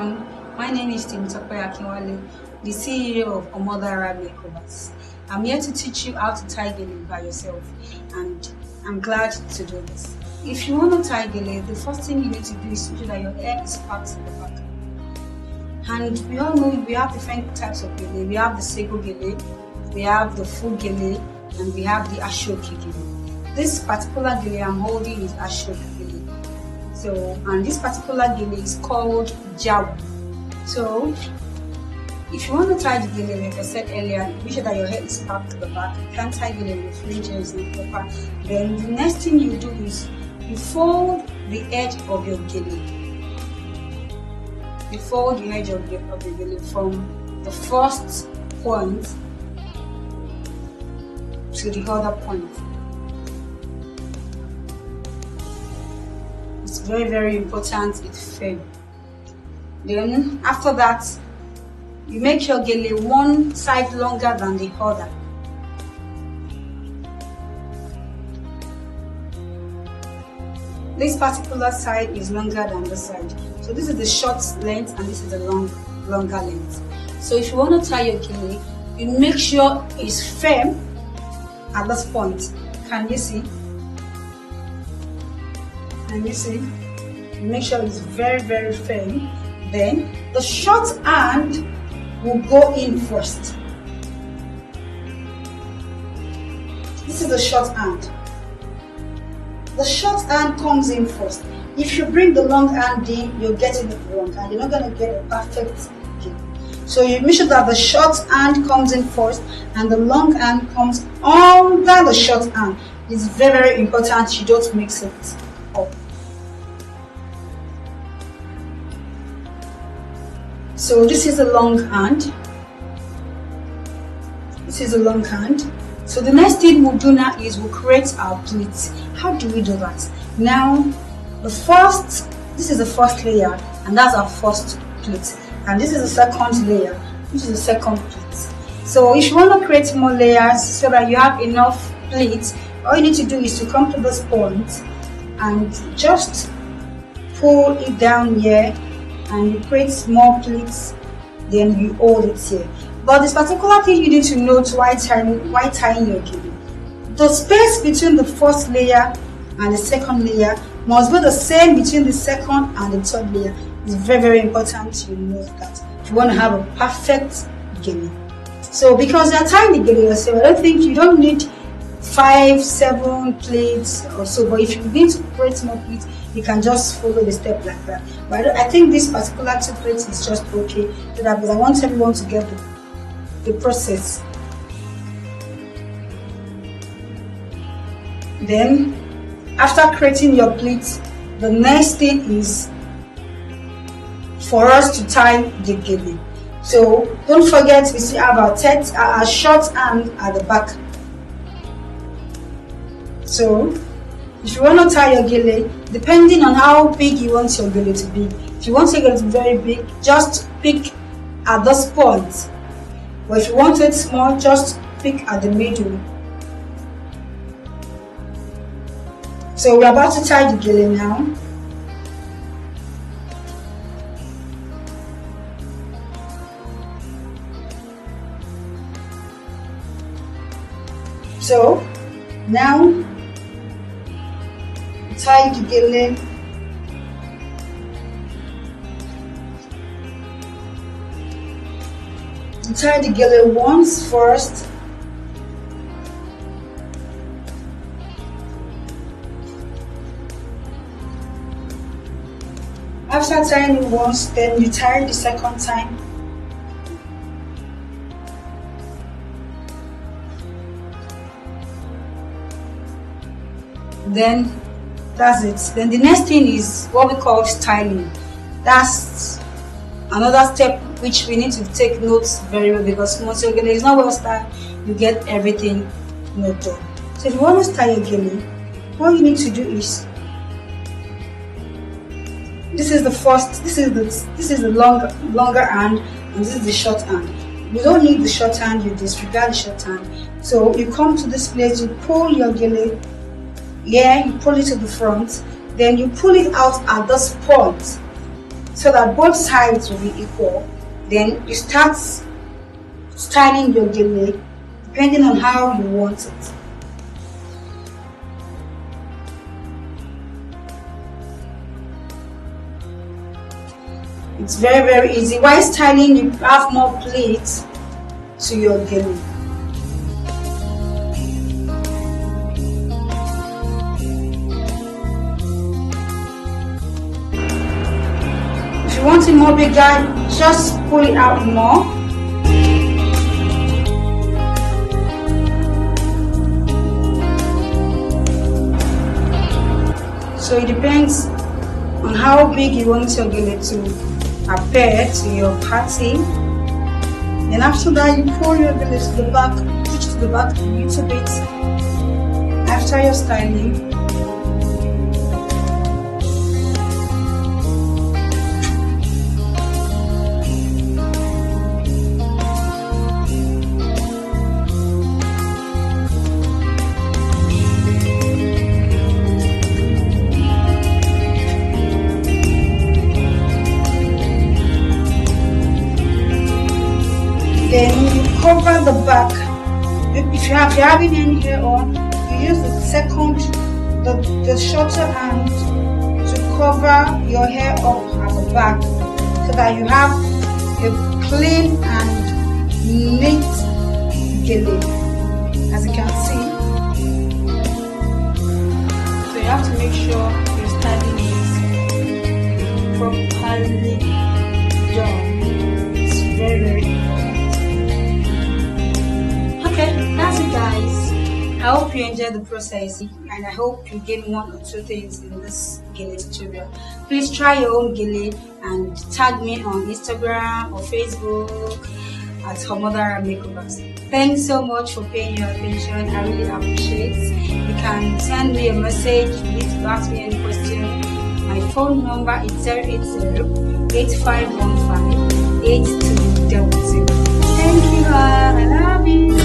everyone. My name is Akinwale, the CEO of Omoda Arab Makeovers. I'm here to teach you how to tie gele by yourself, and I'm glad to do this. If you want to tie gele, the first thing you need to do is to ensure that your hair is packed in the back. And we all know we have different types of gele. We have the Sego gele, we have the full gele, and we have the ASO-OKE gele. This particular gele I'm holding is ASO-OKE gele. And this particular gele is called Gele. So, if you want to tie the gele, like I said earlier, make sure that your hair is packed to the back. You can't tie gele with fringe hair, is not proper. Then the next thing you do is you fold the edge of your gele. You fold the edge of the gele from the first point to the other point. It's very, very important it's firm. Then after that, you make your gele one side longer than the other. This particular side is longer than the side. So this is the short length and this is the longer length. So if you want to tie your gele, you make sure it's firm at this point. Can you see? And you see, make sure it's very, very firm. Then the short hand will go in first. This is the short hand. The short hand comes in first. If you bring the long hand in, you're getting it wrong and you're not going to get a perfect gele. So you make sure that the short hand comes in first and the long hand comes under the short hand. It's very, very important you don't mix it up. So this is a long hand. This is a long hand. So the next thing we'll do now is we'll create our pleats. How do we do that? Now, this is the first layer, and that's our first pleat. And this is the second layer, which is the second pleat. So if you want to create more layers so that you have enough pleats, all you need to do is to come to this point and just pull it down here, and you create small pleats, then you hold it here. But this particular thing you need to note while tying your gele. The space between the first layer and the second layer must be the same between the second and the third layer. It's very, very important you note that if you want to have a perfect gele. So because you are tying the gele yourself, I don't think you don't need 5-7 pleats or so, but if you need to create more pleats, you can just follow the step like that. But I think this particular 2 pleats is just okay, because I want everyone to get the process. Then, after creating your pleats, the next thing is for us to tie the gele. So don't forget, we still have our short hand at the back. So if you want to tie your gele, depending on how big you want your gele to be, if you want your gele to be very big, just pick at this point. But if you want it small, just pick at the middle. So we're about to tie the gele now. So now tie the gele. Tie the gele once first. After tying it once, then you tie the second time. Then that's it. Then the next thing is what we call styling. That's another step which we need to take notes very well, because once your gele is not well styled, you get everything not done. So if you want to style your gele, what you need to do is, this is the longer hand, and this is the short hand. You don't need the short hand, you disregard the short hand. So you come to this place, you pull your gele here, you pull it to the front, then you pull it out at this point. so that both sides will be equal. Then you start styling your gele depending on how you want it. It's very easy. While styling, you have more pleats to your gele. If you want it more bigger, just pull it out more. So it depends on how big you want your gele to appear to your party. Then after that, you pull your gele to the back, push to the back a little bit after your styling. Then you cover the back. If you're having any hair on, you use the shorter hand to cover your hair up at the back, so that you have a clean and neat gele, as you can see. So you have to make sure your styling is properly done. It's very important. Okay, that's it guys. I hope you enjoyed the process and I hope you gain one or two things in this gele tutorial. Please try your own gele and tag me on Instagram or Facebook at Homodara Makeovers. Thanks so much for paying your attention. I really appreciate it. You can send me a message if you need to ask me any question. My phone number is 080-8515-8200. Thank you all. I love you.